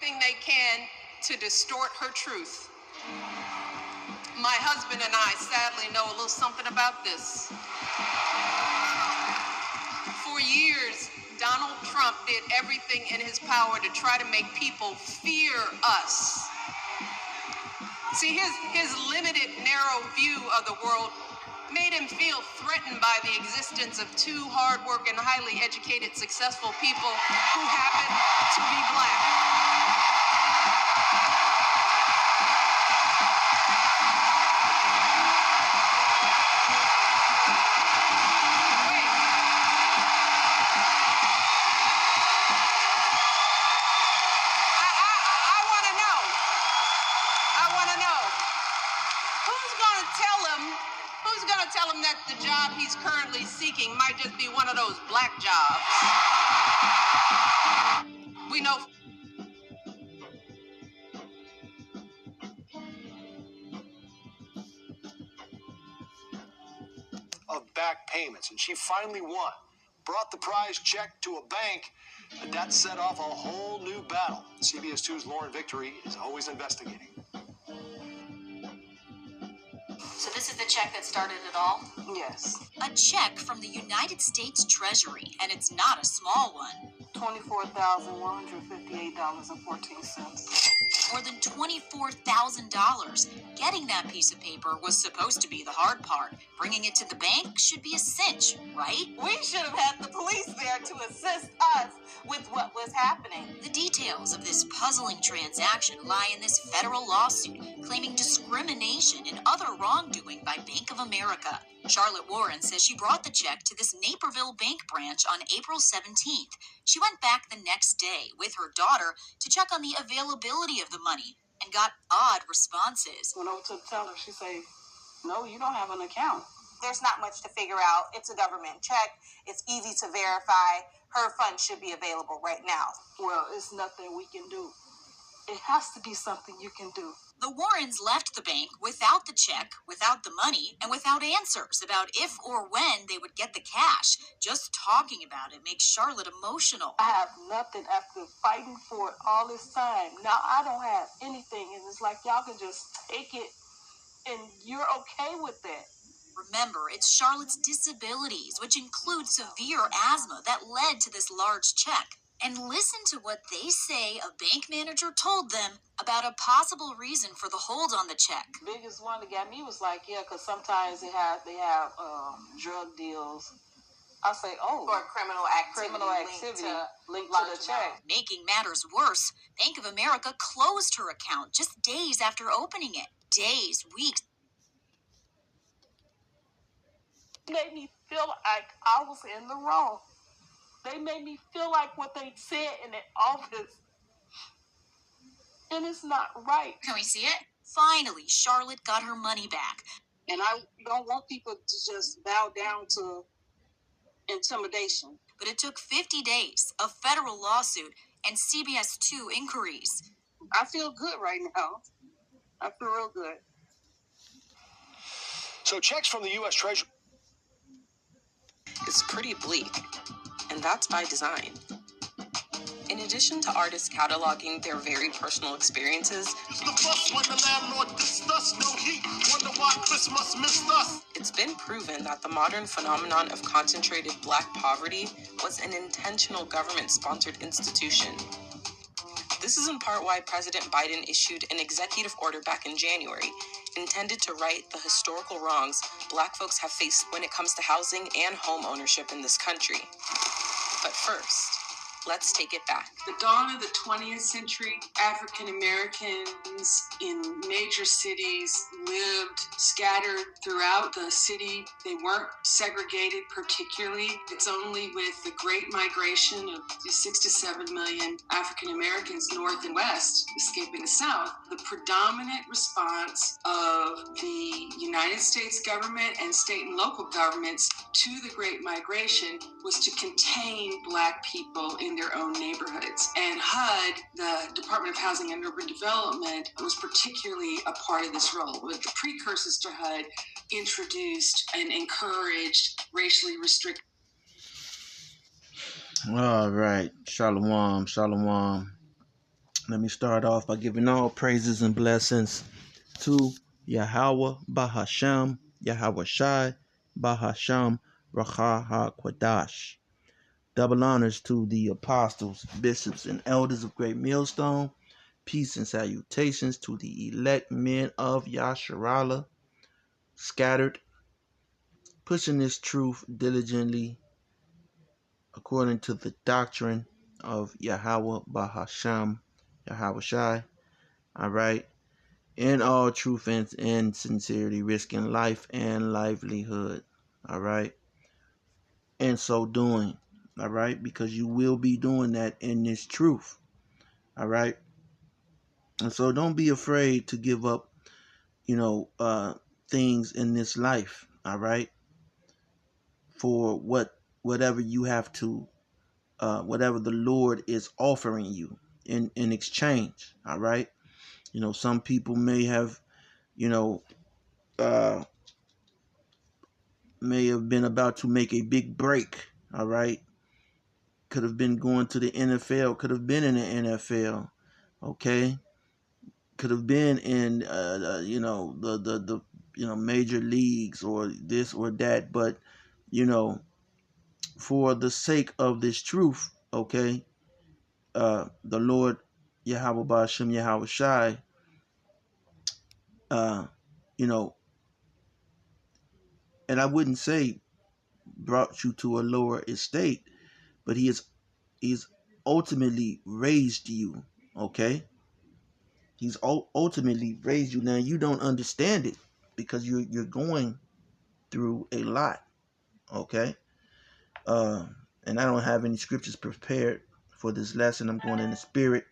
Thing they can to distort her truth. My husband and I sadly know a little something about this. For years, Donald Trump did everything in his power to try to make people fear us. See, his limited, narrow view of the world made him feel threatened by the existence of two hardworking, highly educated, successful people who happen to be black. Who's going to tell him that the job he's currently seeking might just be one of those black jobs? We know. Of back payments, and she finally won. Brought the prize check to a bank, and that set off a whole new battle. CBS 2's Lauren Victory is always investigating. So this is the check that started it all? Yes. A check from the United States Treasury, and it's not a small one. $24,158.14. More than $24,000. Getting that piece of paper was supposed to be the hard part. Bringing it to the bank should be a cinch, right? We should have had the police there to assist us with what was happening. The details of this puzzling transaction lie in this federal lawsuit claiming discrimination and other wrongdoing by Bank of America. Charlotte Warren says she brought the check to this Naperville bank branch on April 17th. She went back the next day with her daughter to check on the availability of the money and got odd responses. When I went to the teller, she said, "No, you don't have an account." There's not much to figure out. It's a government check. It's easy to verify. Her funds should be available right now. Well, it's nothing we can do. It has to be something you can do. The Warrens left the bank without the check, without the money, and without answers about if or when they would get the cash. Just talking about it makes Charlotte emotional. I have nothing after fighting for it all this time. Now I don't have anything, and it's like y'all can just take it, and you're okay with that. Remember, it's Charlotte's disabilities, which include severe asthma, that led to this large check. And listen to what they say a bank manager told them about a possible reason for the hold on the check. The biggest one that got me was like, yeah, because sometimes they have drug deals. I say, oh, For criminal activity linked to the check. Making matters worse, Bank of America closed her account just days after opening it. Days, weeks. It made me feel like I was in the wrong. They made me feel like what they said in the office. And it's not right. Can we see it? Finally, Charlotte got her money back. And I don't want people to just bow down to intimidation. But it took 50 days, a federal lawsuit, and CBS 2 inquiries. I feel good right now. I feel real good. So checks from the U.S. Treasury. It's pretty bleak, and that's by design. In addition to artists cataloging their very personal experiences, it's been proven that the modern phenomenon of concentrated Black poverty was an intentional government-sponsored institution. This is in part why President Biden issued an executive order back in January, intended to right the historical wrongs Black folks have faced when it comes to housing and home ownership in this country. But first, let's take it back. The dawn of the 20th century, African Americans in major cities lived scattered throughout the city. They weren't segregated particularly. It's only with the Great Migration of 6 to 7 million African Americans north and west escaping the South, the predominant response of the United States government and state and local governments to the Great Migration was to contain Black people in their own neighborhoods. And HUD, the Department of Housing and Urban Development, was particularly a part of this role. With the precursors to HUD introduced and encouraged racially restricted. All right, shalom, shalom. Let me start off by giving all praises and blessings to Yahweh Bahasham, Yahweh Shai Bahasham, Racha HaQuadash. Double honors to the apostles, bishops, and elders of Great Millstone. Peace and salutations to the elect men of Yasharallah, scattered, pushing this truth diligently according to the doctrine of Yahweh Bahasham, Yahweh Shai. All right. In all truth and sincerity, risking life and livelihood. All right. And so doing. All right. Because you will be doing that in this truth. All right. And so don't be afraid to give up, things in this life. All right. For whatever you have to, whatever the Lord is offering you in exchange. All right. Some people may have, uh, may have been about to make a big break. All right. Could have been going to the NFL, could have been in the NFL. Okay. Could have been in, the major leagues or this or that. But, for the sake of this truth, okay, the Lord, Yahweh Ba'ashem, Yahweh Shai, uh, you know, and I wouldn't say brought you to a lower estate, but he's ultimately raised you, okay? He's ultimately raised you. Now you don't understand it because you're going through a lot, okay? And I don't have any scriptures prepared for this lesson. I'm going in the spirit,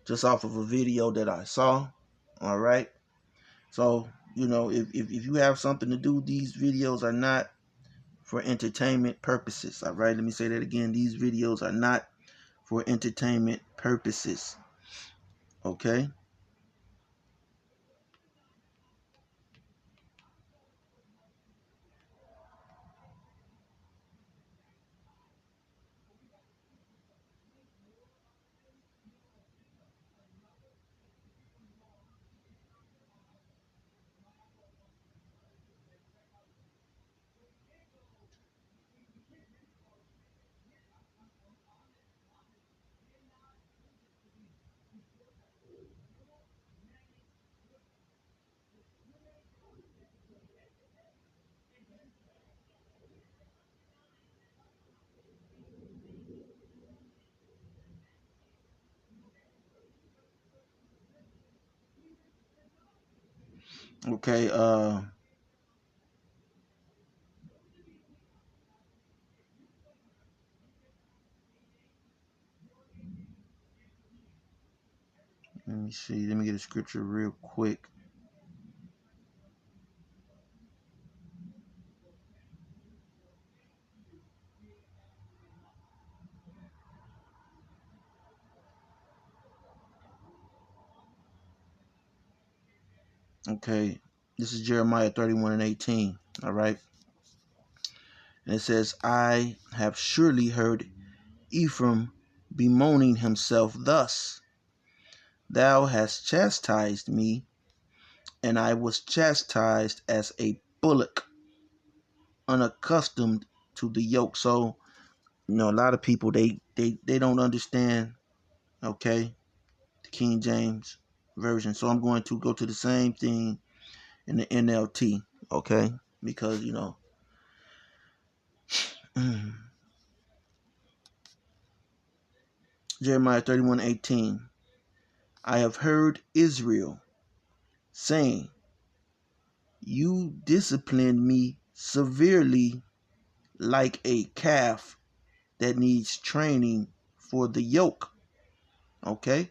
just off of a video that I saw. All right. So, if you have something to do, these videos are not for entertainment purposes. All right. Let me say that again. These videos are not for entertainment purposes. Okay. Okay. Let me see. Let me get a scripture real quick. Okay. This is Jeremiah 31:18. All right. And it says, I have surely heard Ephraim bemoaning himself thus: Thou hast chastised me, and I was chastised as a bullock, unaccustomed to the yoke. So, a lot of people they don't understand, okay, the King James version. So I'm going to go to the same thing in the NLT, okay? Because Jeremiah 31:18. I have heard Israel saying, You disciplined me severely like a calf that needs training for the yoke. Okay?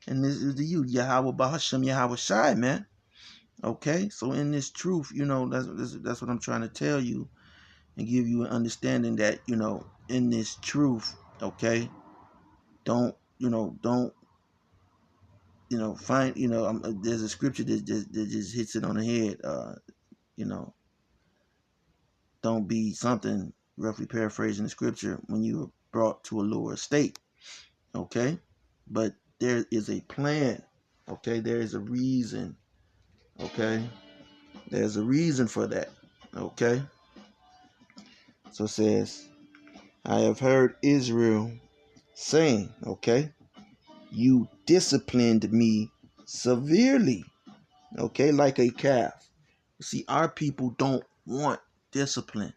And this is the you, Yahweh Bahasham, Yahweh Shai, man. Okay? So in this truth, that's what I'm trying to tell you and give you an understanding that, in this truth, okay? Don't find, there's a scripture that just hits it on the head. You know, don't be something, roughly paraphrasing the scripture, when you are brought to a lower state. Okay? But there is a plan. Okay, there is a reason. Okay, there's a reason for that. Okay, so it says, I have heard Israel saying, okay, you disciplined me severely, okay, like a calf. See, our people don't want discipline,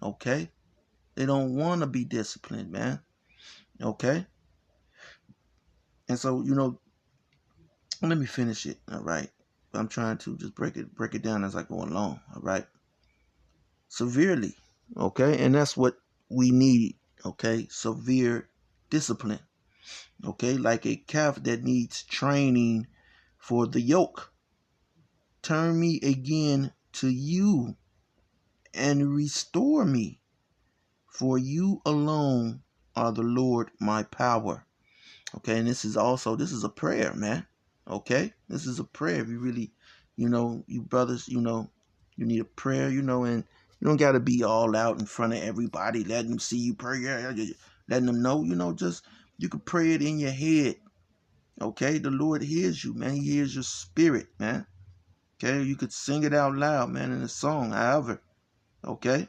okay? They don't want to be disciplined, man, okay? And so, let me finish it, all right? I'm trying to just break it down as I go along, all right? Severely, okay? And that's what we need, okay? Severe discipline, okay? Like a calf that needs training for the yoke. Turn me again to you and restore me, for you alone are the Lord my power. Okay, and this is a prayer, man. Okay, this is a prayer. If you really, you brothers, you need a prayer, and you don't got to be all out in front of everybody, letting them see you pray, letting them know, just you can pray it in your head. Okay, the Lord hears you, man. He hears your spirit, man. Okay, you could sing it out loud, man, in a song, however. Okay,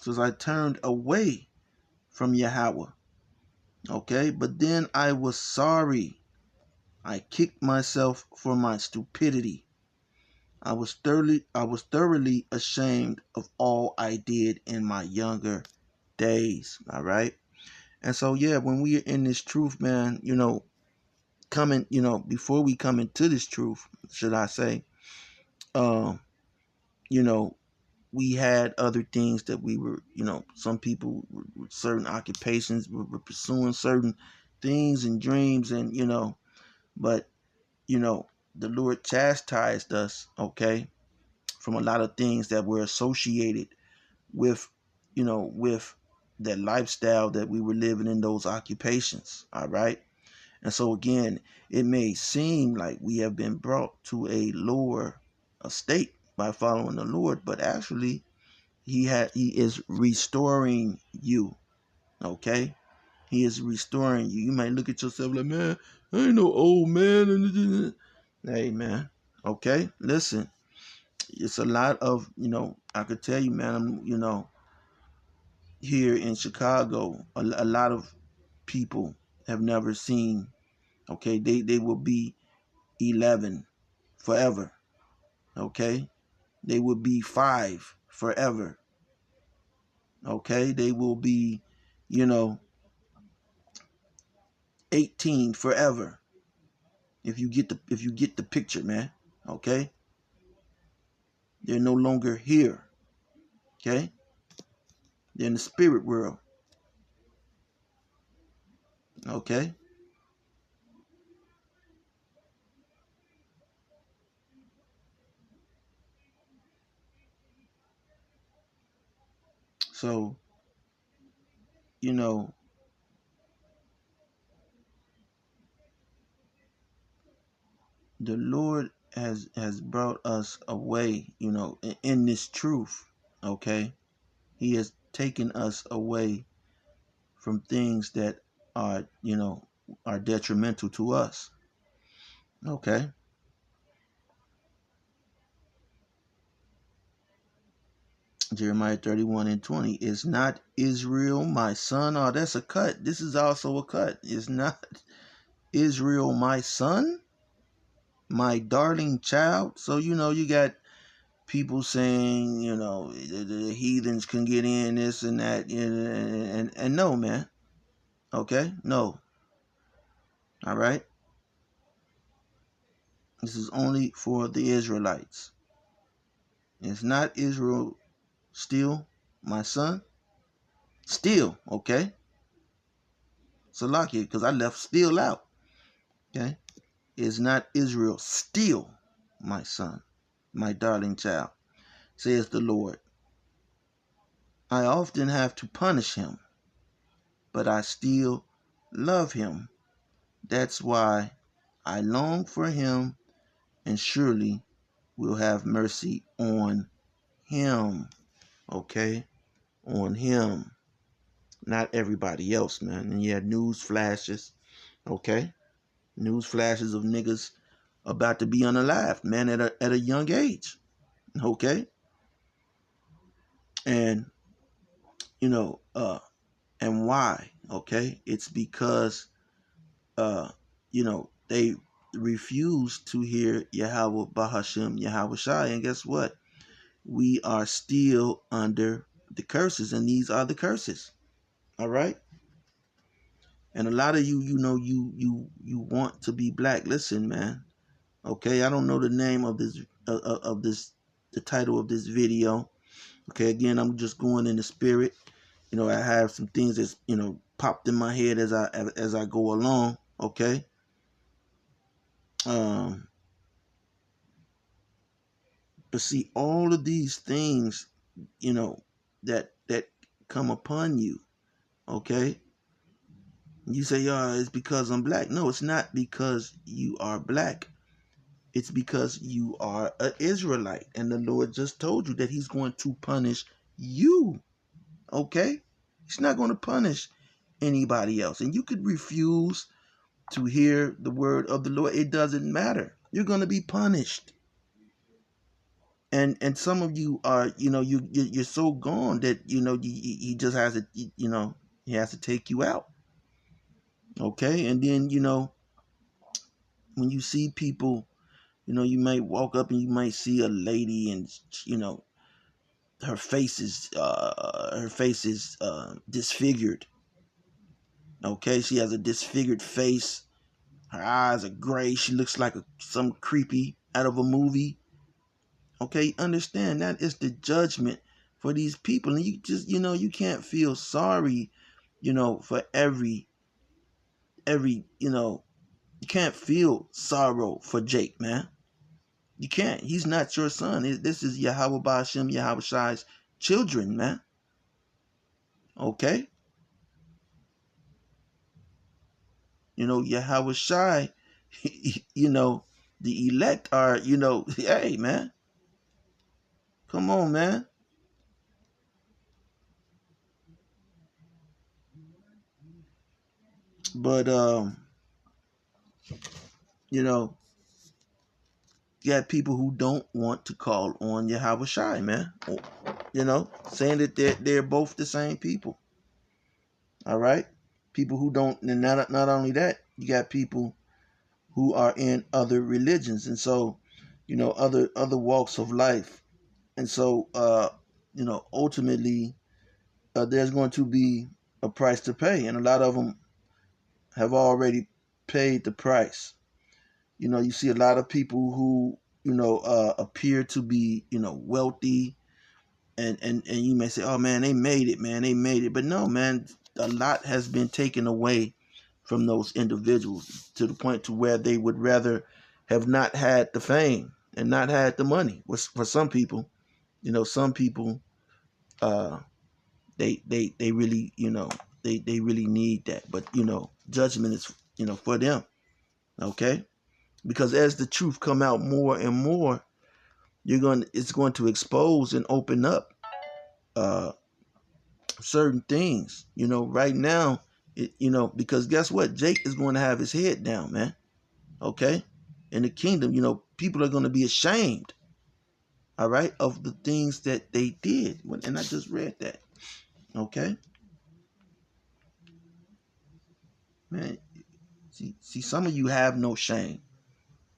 so as I turned away from Yahweh, okay, but then I was sorry. I kicked myself for my stupidity. I was thoroughly ashamed of all I did in my younger days. All right. And so, yeah, when we are in this truth, man, coming, before we come into this truth, should I say, you know, we had other things that we were, some people with certain occupations were pursuing certain things and dreams, and, but, the Lord chastised us, okay, from a lot of things that were associated with, with that lifestyle that we were living in those occupations. All right. And so again, it may seem like we have been brought to a lower estate by following the Lord, but actually he is restoring you. Okay. He is restoring you. You might look at yourself like, man, I ain't no old man. Hey, man. Okay. Listen, it's a lot of, I could tell you, man, here in Chicago, a lot of people have never seen, okay, they will be 11 forever, okay? They will be 5 forever, okay? They will be, 18 forever. If you get the picture, man, okay? They're no longer here, okay? They're in the spirit world, okay? So, the Lord has brought us away, in this truth, okay? He has taken us away from things that are, are detrimental to us, okay? Jeremiah 31:20, is not Israel my son? Oh, that's a cut. This is also a cut. Is not Israel my son? My darling child? So, you got people saying, the heathens can get in, this and that, and no, man. Okay? No. All right? This is only for the Israelites. It's not Israel still my son? Still, okay? Salakia, because I left still out. Okay? Is not Israel still my son, my darling child, says the Lord. I often have to punish him, but I still love him. That's why I long for him and surely will have mercy on him. Okay? On him. not everybody else, man. And you had news flashes, okay? News flashes of niggas about to be unalived, man, at a young age, okay? And, you know, and why, okay? It's because, you know, they refuse to hear Yahweh Bahashim, Yahweh Shai, and guess what? We are still under the curses, and these are the curses, all right? And a lot of you, you know, you want to be black. Listen, man. Okay, I don't know the name of this the title of this video. Okay, again, I'm just going in the spirit. You know, I have some things that's, you know, popped in my head as I go along. Okay. Um, but see, all of these things, you know, that come upon you. Okay. You say, "Oh, it's because I'm black." No, it's not because you are black. It's because you are an Israelite. And the Lord just told you that he's going to punish you. Okay? He's not going to punish anybody else. And you could refuse to hear the word of the Lord. It doesn't matter. You're going to be punished. And some of you are, you know, you're so gone that, you know, he just has to, you know, he has to take you out. Okay? And then, you know, when you see people, you know, you might walk up and you might see a lady and, you know, her face is disfigured. Okay, she has a disfigured face. Her eyes are gray. She looks like some creepy out of a movie. Okay, understand that is the judgment for these people, and you just, you know, you can't feel sorry, you know, for every, you know, you can't feel sorrow for Jake, man. You can't. He's not your son. This is Yahweh Ba'ashem, Yahweh Shai's children, man. Okay? You know, Yahweh Shai, you know, the elect are, you know, hey, man. Come on, man. But, you know, you got people who don't want to call on Yahweh Shai, man. You know, saying that they're both the same people. All right? People who don't, and not only that, you got people who are in other religions, and so, you know, other walks of life. And so, you know, ultimately, there's going to be a price to pay, and a lot of them have already paid the price. You know, you see a lot of people who, you know, appear to be, you know, wealthy, and you may say, "Oh man, they made it, man, they made it." But no, man, a lot has been taken away from those individuals to the point to where they would rather have not had the fame and not had the money. For some people, you know, some people, they really, you know, they really need that. But, you know, judgment is, you know, for them. Okay? Because as the truth come out more and more, it's going to expose and open up certain things. You know, right now, you know, because guess what? Jake is going to have his head down, man. Okay? In the kingdom, you know, people are going to be ashamed, all right, of the things that they did. And I just read that. Okay? Man, see, some of you have no shame.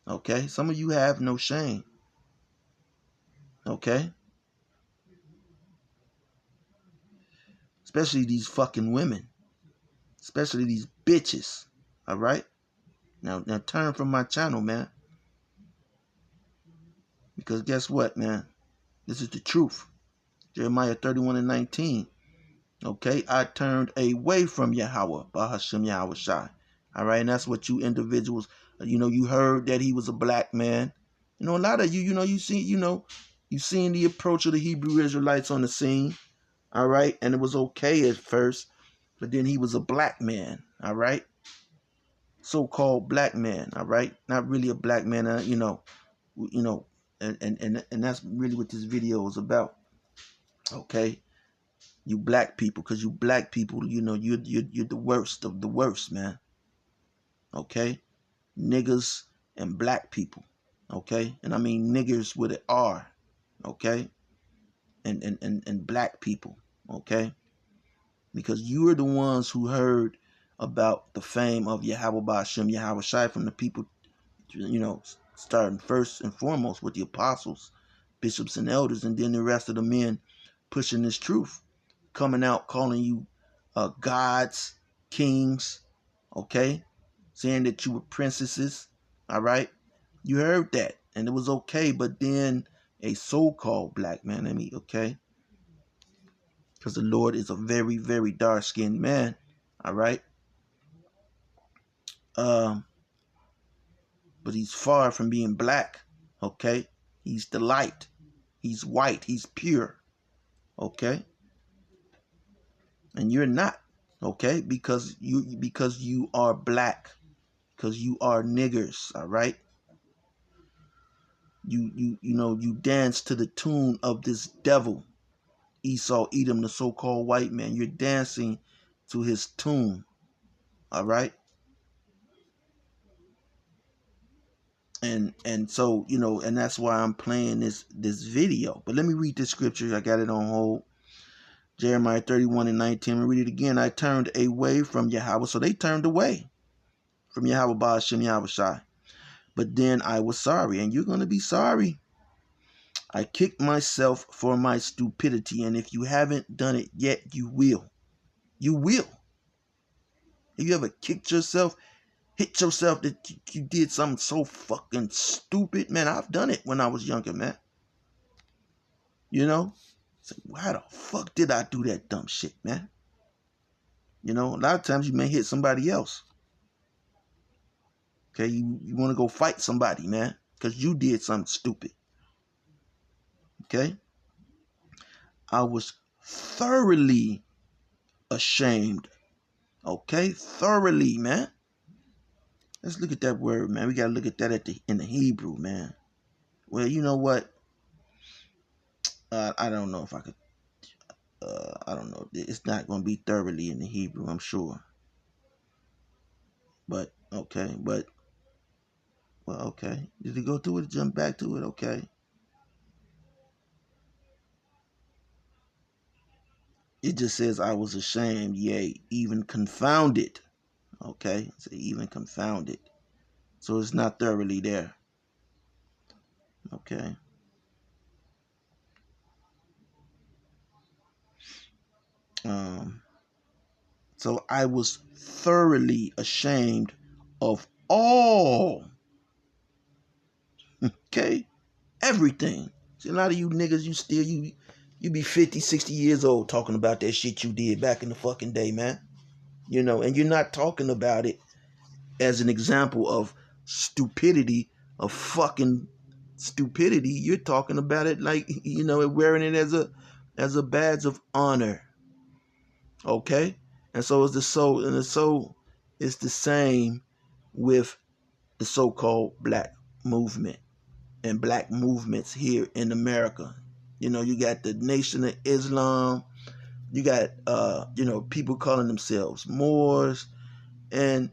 Okay? Some of you have no shame. Okay? Especially these fucking women. Especially these bitches. All right? Now turn from my channel, man. Because guess what, man? This is the truth. Jeremiah 31:19. Okay? I turned away from Yahweh, Bahashim Yahweh Shai. All right? And that's what you individuals, you know, you heard that he was a black man. You know, a lot of you, you know, you seen the approach of the Hebrew Israelites on the scene. All right? And it was okay at first, but then he was a black man. All right? So-called black man. All right? Not really a black man, you know, and that's really what this video is about. Okay? You black people, because you black people, you know, you're the worst of the worst, man. Okay? Niggers and black people. Okay? And I mean niggers with an R. Okay? And black people. Okay? Because you are the ones who heard about the fame of Yahweh Ba'ashem, Yahweh Shai, from the people, you know, starting first and foremost with the apostles, bishops, and elders, and then the rest of the men pushing this truth, coming out calling you gods, kings, okay, saying that you were princesses, all right. You heard that, and it was okay. But then a so-called black man, okay, because the Lord is a very, very dark-skinned man, all right. But he's far from being black, okay. He's the light. He's white. He's pure, okay. And you're not, okay, because you are black, because you are niggers, all right. You know, you dance to the tune of this devil, Esau, Edom, the so-called white man. You're dancing to his tune, all right. And so, you know, and that's why I'm playing this video. But let me read this scripture. I got it on hold. Jeremiah 31:19. Read it again. I turned away from Yahweh. So they turned away from Yahweh Ba'ashem, Yahweh Shai. But then I was sorry, and you're going to be sorry. I kicked myself for my stupidity, and if you haven't done it yet, you will. You will. Have you ever kicked yourself, hit yourself that you did something so fucking stupid? Man, I've done it when I was younger, man. You know? Say, why the fuck did I do that dumb shit, man? You know, a lot of times you may hit somebody else. Okay, you want to go fight somebody, man, because you did something stupid. Okay? I was thoroughly ashamed. Okay? Thoroughly, man. Let's look at that word, man. We got to look at that in the Hebrew, man. Well, you know what? I don't know if I could. I don't know. It's not going to be thoroughly in the Hebrew, I'm sure. But, okay. But, well, okay. Did he go through it? Jump back to it? Okay. It just says, I was ashamed, yea, even confounded. Okay, so even confounded. So it's not thoroughly there. Okay. So I was thoroughly ashamed of all. Okay, everything. See, a lot of you niggas, you be 50, 60 years old talking about that shit you did back in the fucking day, man. You know, and you're not talking about it as an example of stupidity, of fucking stupidity. You're talking about it like, you know, wearing it as a badge of honor. Okay? And so it's it's the same with the so-called black movement and black movements here in America. You know, you got the Nation of Islam, you got you know, people calling themselves Moors, and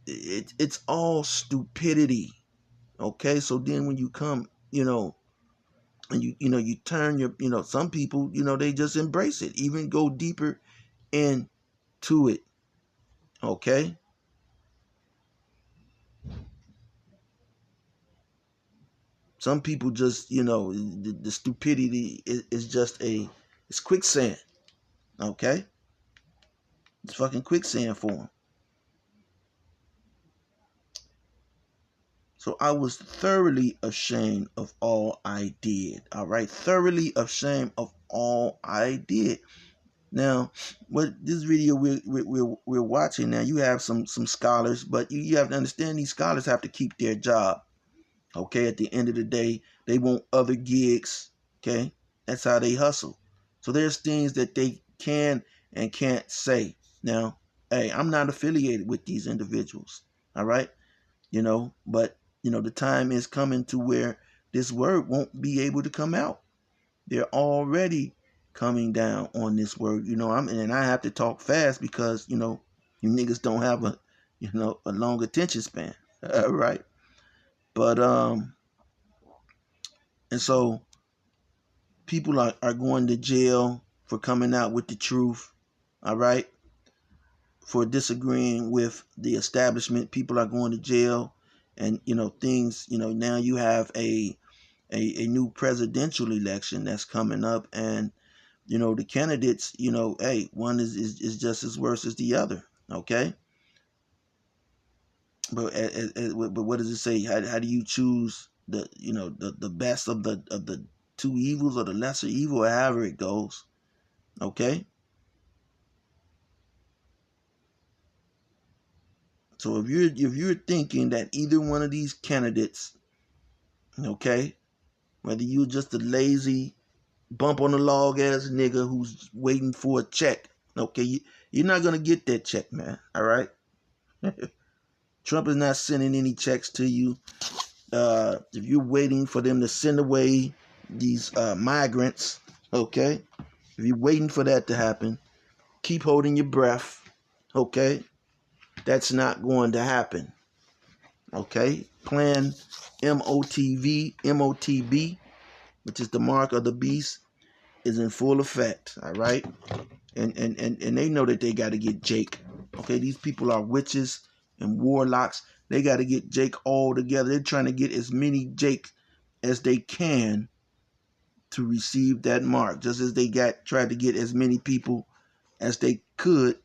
it's all stupidity. Okay, so then when you come, you know, and you turn your, you know, some people, you know, they just embrace it, even go deeper into it. Okay, some people just, you know, the stupidity is just it's quicksand. Okay, it's fucking quicksand for them. So I was thoroughly ashamed of all I did. All right, thoroughly ashamed of all I did. Now, what this video we're watching now, you have some scholars, but you have to understand these scholars have to keep their job. Okay, at the end of the day, they want other gigs. Okay, that's how they hustle. So there's things that they can and can't say. Now, hey, I'm not affiliated with these individuals. All right, you know, but you know, the time is coming to where this word won't be able to come out. They're already coming down on this word. And I have to talk fast because, you niggas don't have a long attention span. Right? But and so people are going to jail for coming out with the truth. All right? For disagreeing with the establishment. People are going to jail, and things, now you have a new presidential election that's coming up, and the candidates, hey, one is just as worse as the other. Okay? But what does it say? How do you choose the best of the two evils, or the lesser evil, or however it goes? Okay? So if you're thinking that either one of these candidates, okay, whether you're just a lazy bump on the log ass nigga who's waiting for a check, okay, you're not gonna get that check, man. All right. Trump is not sending any checks to you. If you're waiting for them to send away these migrants, okay, if you're waiting for that to happen, keep holding your breath. Okay, that's not going to happen. Okay, Plan MOTB, which is the mark of the beast, is in full effect. All right, and they know that they got to get Jake. Okay, these people are witches and warlocks. They got to get Jake all together. They're trying to get as many Jake as they can to receive that mark, just as they tried to get as many people as they could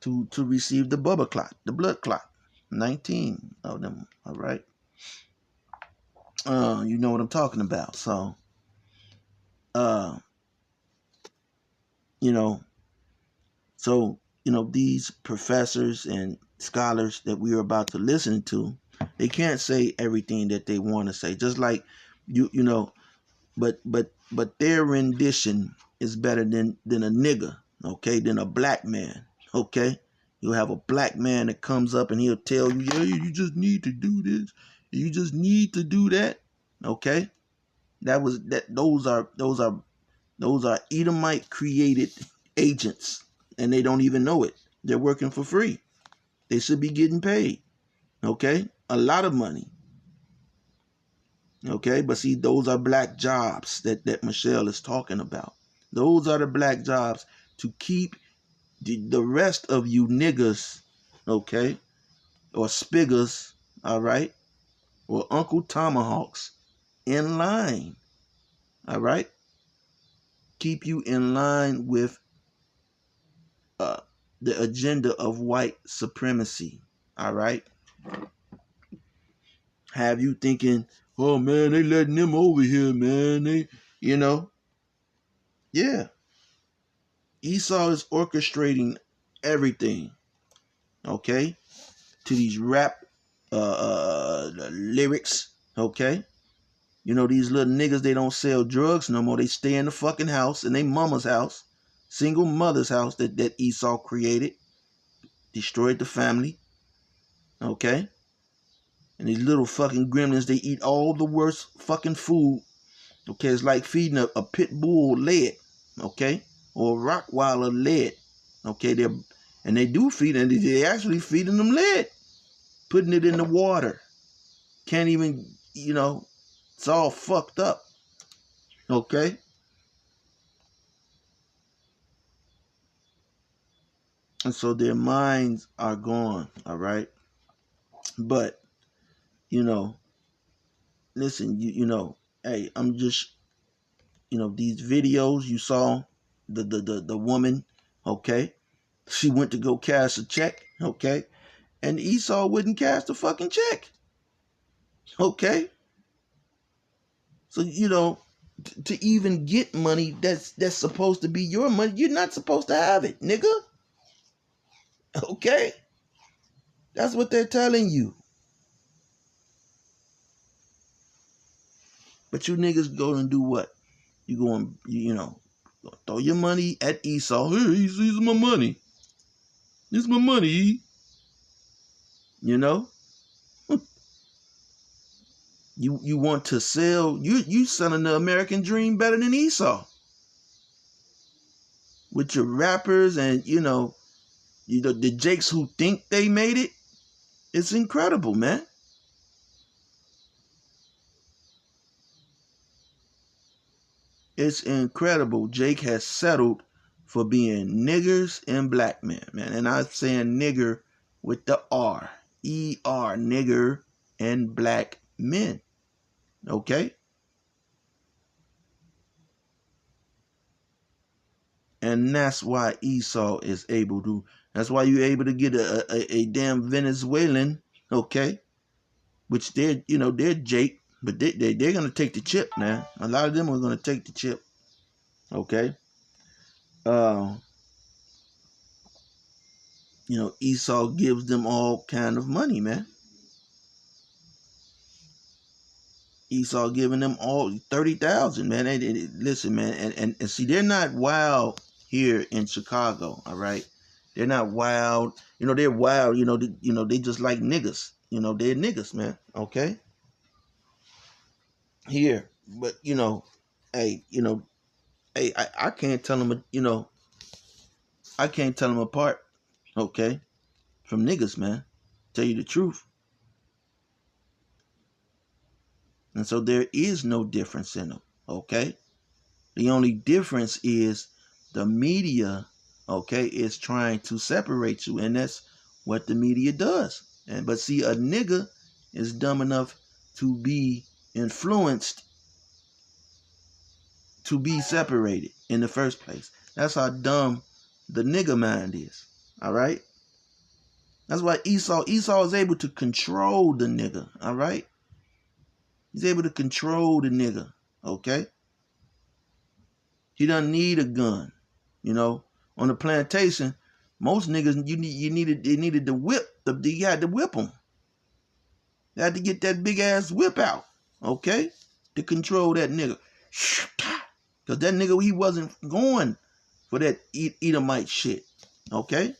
to receive the Bubba clot, the blood clot. 19 of them. All right. You know what I'm talking about. So, these professors and scholars that we are about to listen to, they can't say everything that they want to say. Just like but their rendition is better than a nigga, okay, than a black man, okay? You'll have a black man that comes up and he'll tell you, yeah, you just need to do this, you just need to do that, okay? Those are Edomite created agents, and they don't even know it. They're working for free. They should be getting paid, okay? A lot of money. Okay, but see, those are black jobs that Michelle is talking about. Those are the black jobs to keep the rest of you niggas, okay, or spiggers, all right, or Uncle Tomahawks in line, all right? Keep you in line with the agenda of white supremacy, all right? Have you thinking, oh man, they letting them over here, man. They, yeah. Esau is orchestrating everything, okay, to these rap lyrics, okay? These little niggas, they don't sell drugs no more. They stay in the fucking house, in their mama's house, single mother's house that Esau created, destroyed the family, okay? And these little fucking gremlins, they eat all the worst fucking food, okay? It's like feeding a pit bull lead, okay? Or a Rottweiler lead, okay? They do feed, and they actually feeding them lead, putting it in the water. Can't even, it's all fucked up, okay? And so their minds are gone, all right? But, listen, hey, I'm just, these videos you saw, the woman, okay? She went to go cash a check, okay? And Esau wouldn't cash the fucking check, okay? So, to even get money that's supposed to be your money, you're not supposed to have it, nigga. Okay? That's what they're telling you. But you niggas go and do what? You go and, throw your money at Esau. Hey, he's my money. It's my money. You want to sell, you selling the American dream better than Esau. with your rappers and, the Jakes who think they made it. It's incredible, man. It's incredible. Jake has settled for being niggers and black men, man. And I'm saying nigger with the R. E-R, nigger and black men. Okay? And that's why Esau is able to, that's why you're able to get a damn Venezuelan, okay? Which they're Jake, but they're going to take the chip now. A lot of them are going to take the chip, okay? Esau gives them all kind of money, man. Esau giving them all 30,000, man. Listen, man, and see, they're not wild here in Chicago, all right? They're not wild. They're wild. They just like niggas. They're niggas, man. Okay. Here, but hey, I can't tell them. I can't tell them apart. Okay, from niggas, man. Tell you the truth. And so there is no difference in them. Okay. The only difference is the media, okay, is trying to separate you, and that's what the media does. But see, a nigga is dumb enough to be influenced to be separated in the first place. That's how dumb the nigga mind is. All right? That's why Esau is able to control the nigga. All right? He's able to control the nigga. Okay? He doesn't need a gun. On the plantation, most niggas they needed to whip. You had to whip them. You had to get that big ass whip out, okay, to control that nigga. Cause that nigga, he wasn't going for that Edomite shit, okay.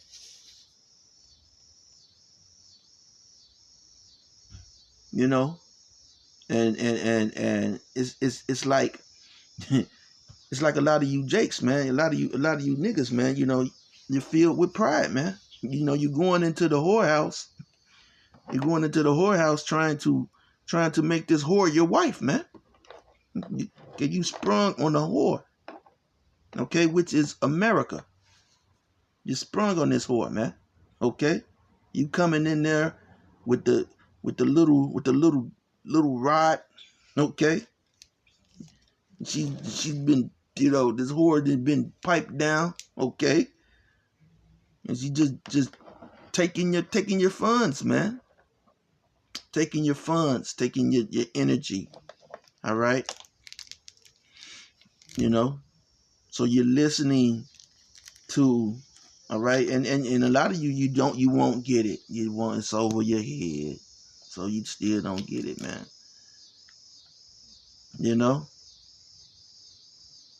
And it's like it's like a lot of you Jakes, man. A lot of you niggas, man. You're filled with pride, man. You're going into the whorehouse. You're going into the whorehouse trying to make this whore your wife, man. You sprung on the whore, okay, which is America. You sprung on this whore, man. Okay, you coming in there with the little rod, okay. She's been, this whore has been piped down, okay, and she just taking your funds, man. Taking your funds, taking your energy. All right. So you're listening to, all right, and a lot of you won't get it. It's over your head. So you still don't get it, man.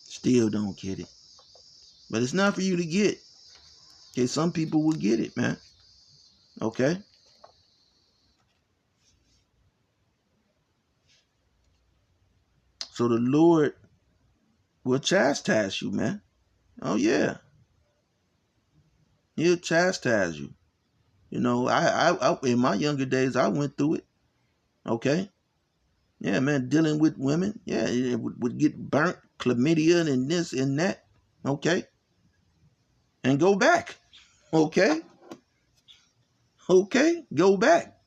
Still don't get it. But it's not for you to get. Okay, some people will get it, man. Okay? So the Lord will chastise you, man. Oh yeah. He'll chastise you. I in my younger days I went through it. Okay? Yeah, man, dealing with women. Yeah, it would get burnt, chlamydia and this and that. Okay? And go back. Okay? Okay? Go back.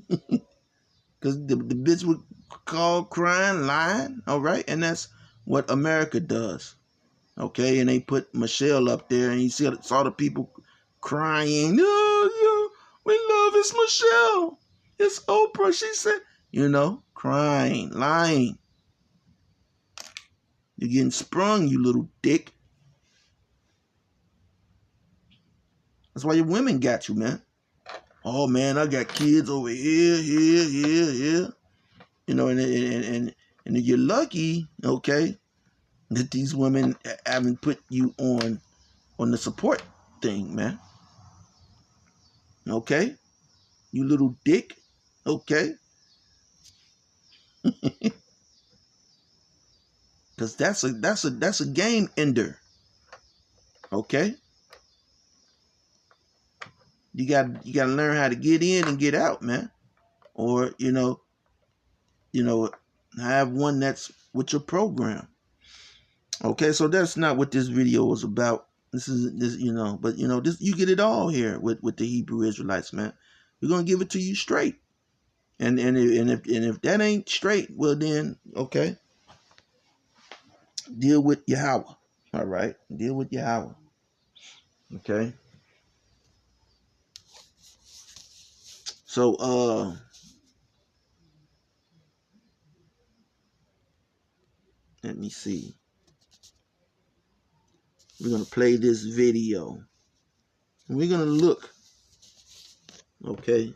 Because the bitch would call crying, lying. All right? And that's what America does. Okay? And they put Michelle up there and you saw the people crying. Oh, we love it's Michelle. It's Oprah. She said, crying, lying. You're getting sprung, you little dick. That's why your women got you, man. Oh man, I got kids over here. And you're lucky, okay, that these women haven't put you on the support thing, man. Okay? You little dick. Okay? because that's a game ender. Okay, you got to learn how to get in and get out, man, or have one that's with your program. Okay, so that's not what this video was about. This, but this, you get it all here with the Hebrew Israelites, man. We're gonna give it to you straight, and if that ain't straight, well then, okay, deal with Yahweh. All right, deal with Yahweh. Okay. So let me see. We're gonna play this video. And we're gonna look, okay,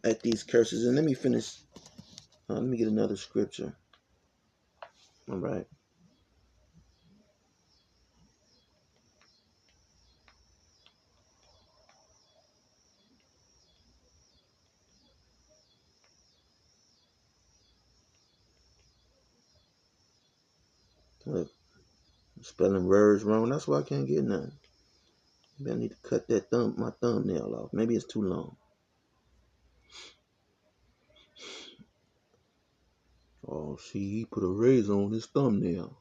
at these curses. And let me finish. Let me get another scripture. All right. Look, I'm spelling words wrong. That's why I can't get nothing. Maybe I need to cut that my thumbnail off. Maybe it's too long. Oh, see, he put a razor on his thumbnail.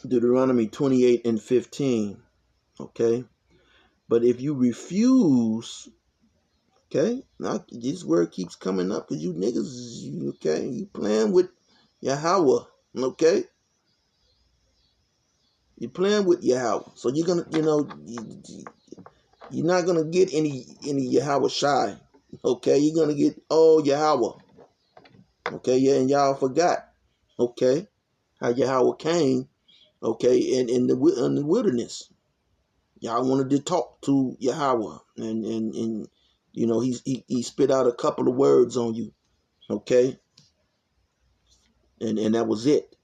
Deuteronomy 28:15. Okay. But if you refuse, okay, now this word keeps coming up because you niggas, okay, you playing with Yahweh, okay? You're playing with Yahweh. So you're gonna, you're not gonna get any Yahweh shy. Okay, you're gonna get all Yahweh. Okay, yeah, and y'all forgot, okay, how Yahweh came, okay, in the wilderness. Y'all wanted to talk to Yahweh, and he spit out a couple of words on you, okay, and that was it,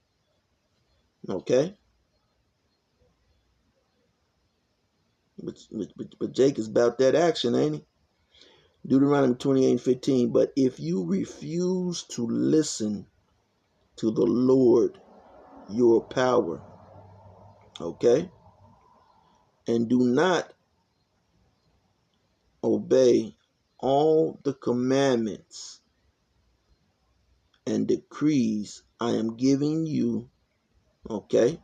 okay. But Jake is about that action, ain't he? Deuteronomy 28:15. But if you refuse to listen to the Lord your power, okay, and do not obey all the commandments and decrees I am giving you, okay,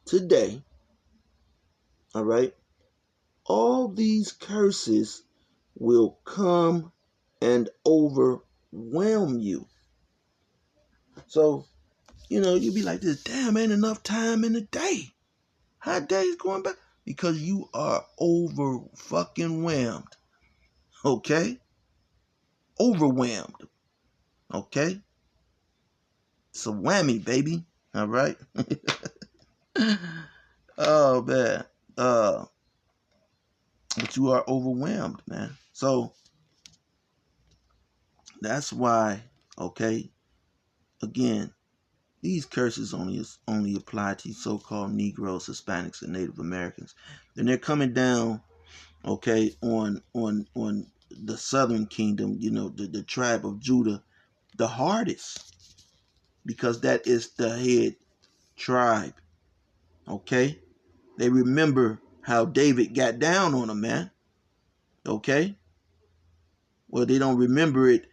today, all right, all these curses will come and overwhelm you. So, you be like this, damn, ain't enough time in the day. How days going back? Because you are over fucking whelmed. Okay? Overwhelmed. Okay? It's a whammy, baby. All right? Oh, man. But you are overwhelmed, man. So, that's why, okay, again, these curses only apply to so-called Negroes, Hispanics, and Native Americans. And they're coming down, okay, on the southern kingdom, the tribe of Judah, the hardest, because that is the head tribe, okay? They remember how David got down on them, man, okay? Well, they don't remember it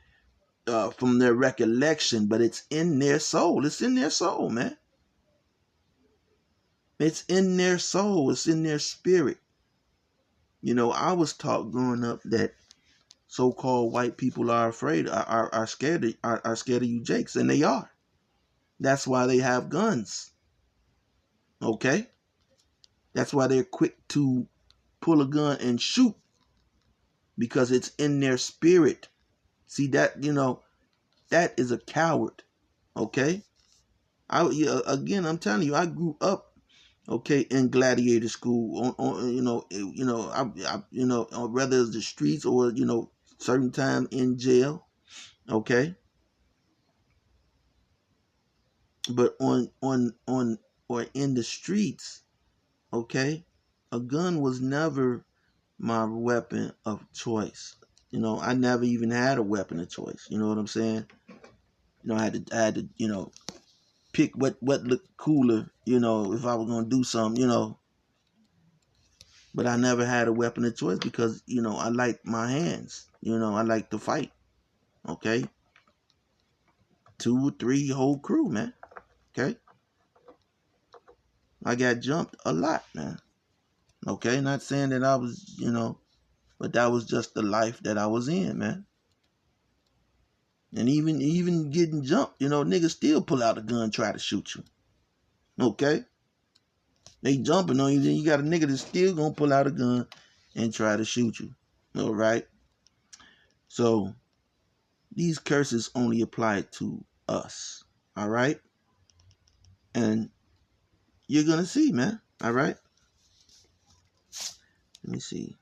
from their recollection, but it's in their soul. It's in their soul, man. It's in their soul. It's in their spirit. I was taught growing up that so-called white people are afraid, are scared of you Jakes, and they are. That's why they have guns. Okay? That's why they're quick to pull a gun and shoot, because it's in their spirit. See that, that is a coward. Okay? Again, I'm telling you, I grew up, okay, in gladiator school, whether it's the streets or, certain time in jail, okay? But or in the streets, okay, a gun was never my weapon of choice. I never even had a weapon of choice. You know what I'm saying? I had to, pick what looked cooler, if I was gonna do something, But I never had a weapon of choice because, I like my hands. I like to fight. Okay? 2 or 3 whole crew, man. Okay? I got jumped a lot, man. Okay? Not saying that I was, but that was just the life that I was in, man. And even getting jumped, niggas still pull out a gun and try to shoot you. Okay? They jumping on you, then you got a nigga that's still gonna pull out a gun and try to shoot you. All right? So, these curses only apply to us. All right? And you're gonna see, man. All right? Let me see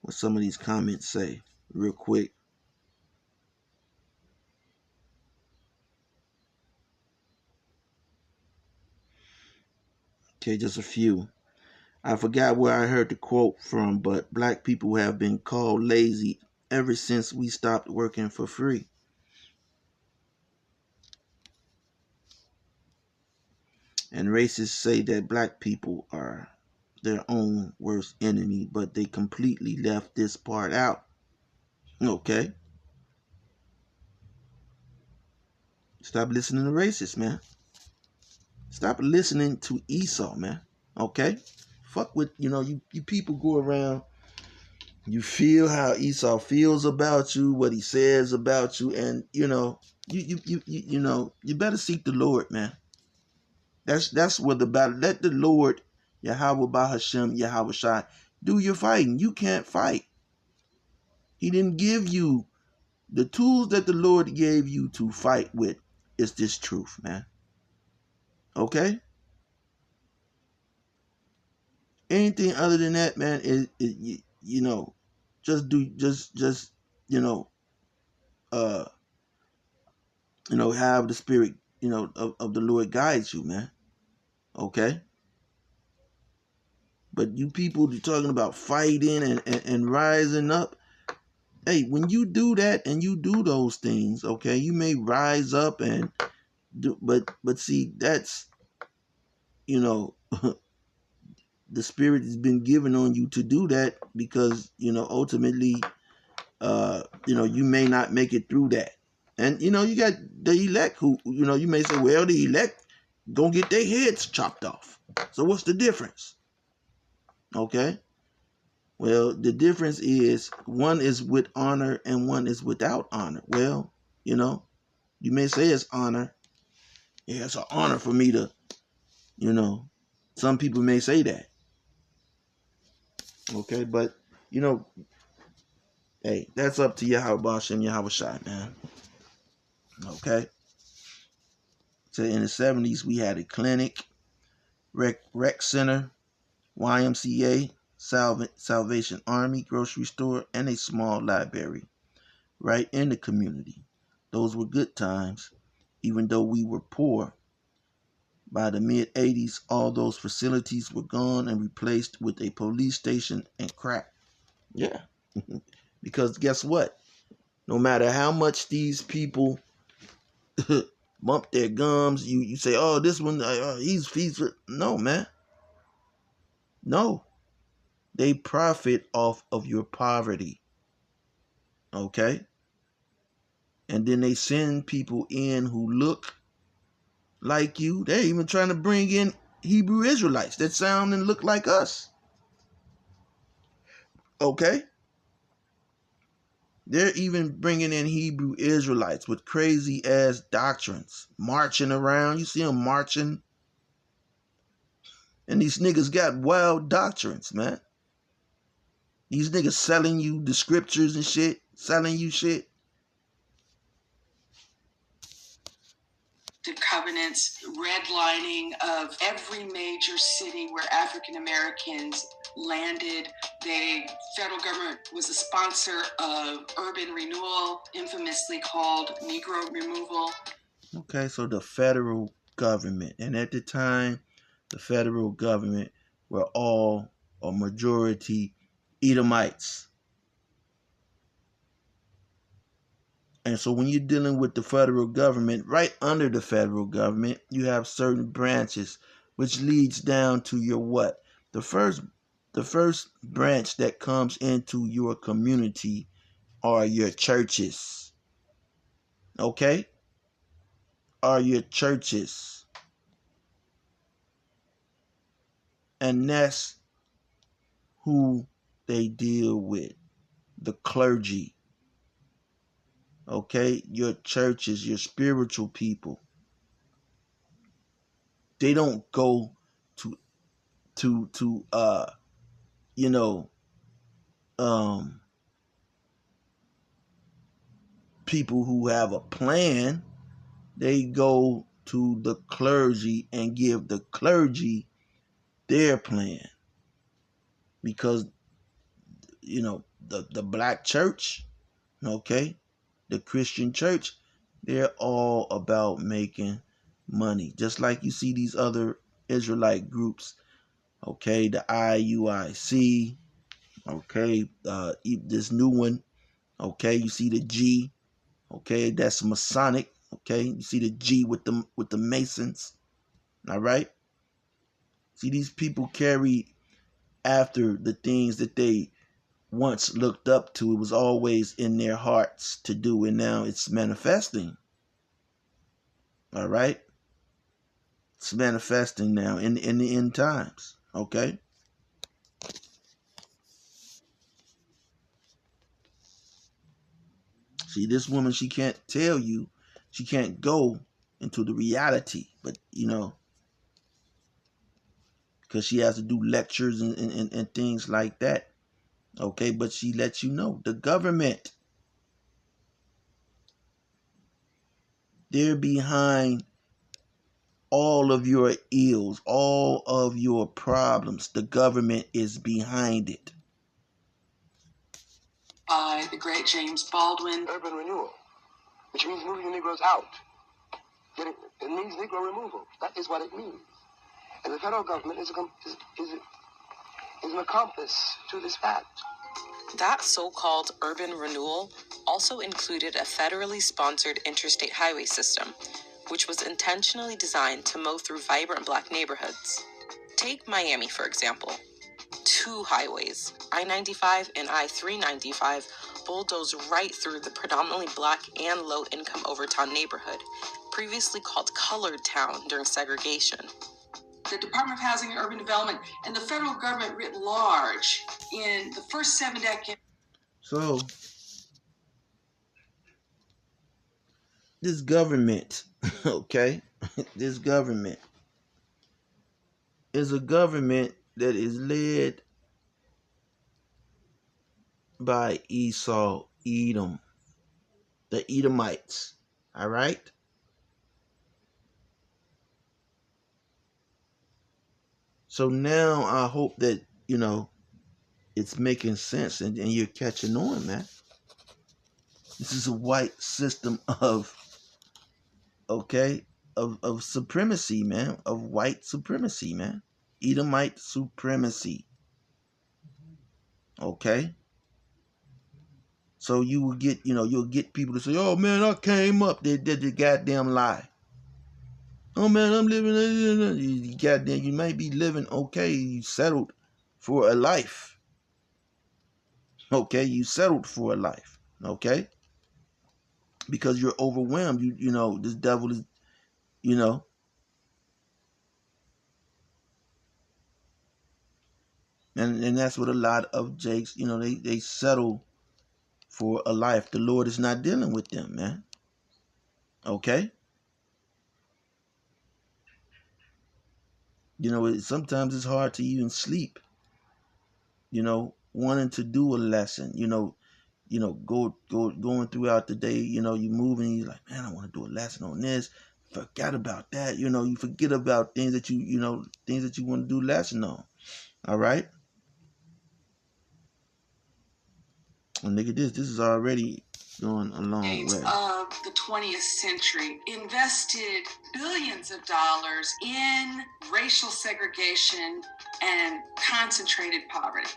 what some of these comments say real quick. Okay, just a few. I forgot where I heard the quote from, but black people have been called lazy ever since we stopped working for free. And racists say that black people are their own worst enemy, but they completely left this part out. Okay? Stop listening to racists, man. Stop listening to Esau, man. Okay? Fuck with, you people go around, you feel how Esau feels about you, what he says about you, and you better seek the Lord, man. That's what the battle. Let the Lord, Yahweh Bahashem, Yahweh Shai, do your fighting. You can't fight. He didn't give you the tools that the Lord gave you to fight with. Is this truth, man? Okay. Anything other than that, man, is just have the spirit, of the Lord guides you, man. Okay. But you people talking about fighting and rising up. Hey, when you do that and you do those things, okay, you may rise up and do, but see, that's, the spirit has been given on you to do that because, ultimately, you may not make it through that. And, you got the elect who, you may say, well, the elect gonna get their heads chopped off. So what's the difference? Okay. Well, the difference is one is with honor and one is without honor. Well, you may say it's honor. Yeah, it's an honor for me to, some people may say that. Okay, but, hey, that's up to Yahweh Bashem, Yahweh Shai, man. Okay. So in the 70s, we had a clinic, rec center, YMCA, Salvation Army, grocery store, and a small library right in the community. Those were good times, even though we were poor. By the mid-80s, all those facilities were gone and replaced with a police station and crack. Yeah. Because guess what? No matter how much these people bump their gums, you say, oh, this one, he's no, man. No. They profit off of your poverty. Okay? And then they send people in who look like you. They're even trying to bring in Hebrew Israelites that sound and look like us. Okay? They're even bringing in Hebrew Israelites with crazy ass doctrines, marching around. You see them marching. And these niggas got wild doctrines, man. These niggas selling you the scriptures and shit, selling you shit. The covenants, redlining of every major city where African Americans landed. The federal government was a sponsor of urban renewal, infamously called Negro removal. Okay, so the federal government, and at the time, the federal government were all or majority Edomites. And so when you're dealing with the federal government, right under the federal government, you have certain branches, which leads down to your what? The first branch that comes into your community are your churches. Okay? Are your churches. And that's who they deal with. The clergy. Okay? Your churches, your spiritual people. They don't go to you know, people who have a plan. They go to the clergy and give the clergy their plan, because you know the black church, okay, the Christian church, they're all about making money, just like you see these other Israelite groups, okay, the IUIC, okay, this new one, okay, you see the G, okay, that's Masonic, okay, you see the G with the Masons, all right. See, these people carry after the things that they once looked up to. It was always in their hearts to do, and now it's manifesting. All right? It's manifesting now in the end times. Okay? See, this woman, she can't tell you, she can't go into the reality, but because she has to do lectures and things like that. Okay, but she lets you know the government, they're behind all of your ills, all of your problems. The government is behind it. By the great James Baldwin. Urban renewal, which means moving the Negroes out. It means Negro removal. That is what it means. And the federal government is an accomplice to this fact. That so-called urban renewal also included a federally sponsored interstate highway system, which was intentionally designed to mow through vibrant black neighborhoods. Take Miami, for example. 2 highways, I-95 and I-395, bulldoze right through the predominantly black and low-income Overtown neighborhood, previously called Colored Town during segregation. The Department of Housing and Urban Development and the federal government writ large in the first 7 decades. So, this government, okay, this government is a government that is led by Esau, Edom, the Edomites, all right? So now I hope that, it's making sense and you're catching on, man. This is a white system of supremacy, man, of white supremacy, man. Edomite supremacy. Okay? So you will get, you'll get people to say, oh man, I came up. They did the goddamn lie. Oh man, I'm living, you might be living okay. You settled for a life. Okay? You settled for a life. Okay? Because you're overwhelmed. This devil is, and that's what a lot of Jakes, they settle for a life. The Lord is not dealing with them, man. Okay? Sometimes it's hard to even sleep, wanting to do a lesson, going throughout the day, you moving, you're like, man, I want to do a lesson on this. Forgot about that. You forget about things that things that you want to do lesson on. All right? And look at this. This is already going a long way. Of the 20th century invested billions of dollars in racial segregation and concentrated poverty.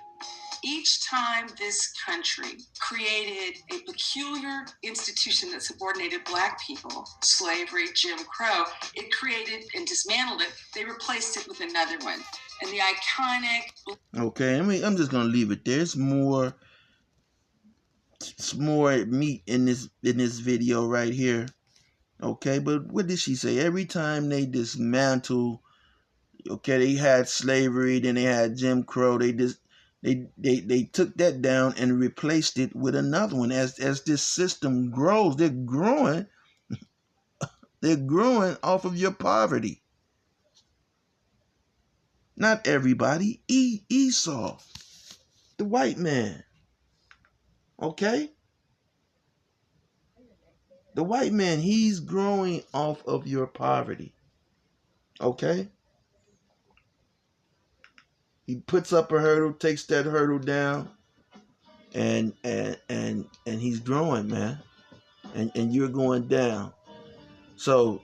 Each time this country created a peculiar institution that subordinated Black people, slavery, Jim Crow, it created and dismantled it. They replaced it with another one. And the iconic... Okay, I'm just going to leave it there. It's more meat in this video right here. Okay, but what did she say? Every time they dismantle, okay, they had slavery, then they had Jim Crow. They took that down and replaced it with another one. As this system grows, they're growing off of your poverty. Not everybody. Esau, the white man. Okay? The white man, he's growing off of your poverty. Okay? He puts up a hurdle, takes that hurdle down, and he's growing, man. And you're going down. So,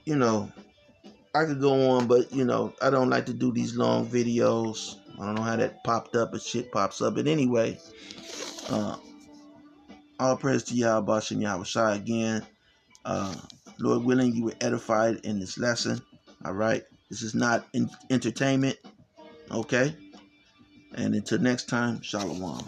I could go on, but I don't like to do these long videos. I don't know how that popped up, but shit pops up. But anyway, all praise to Yahweh Bashem Yahweh Shai again. Lord willing, you were edified in this lesson. All right. This is not entertainment. Okay. And until next time, Shalom.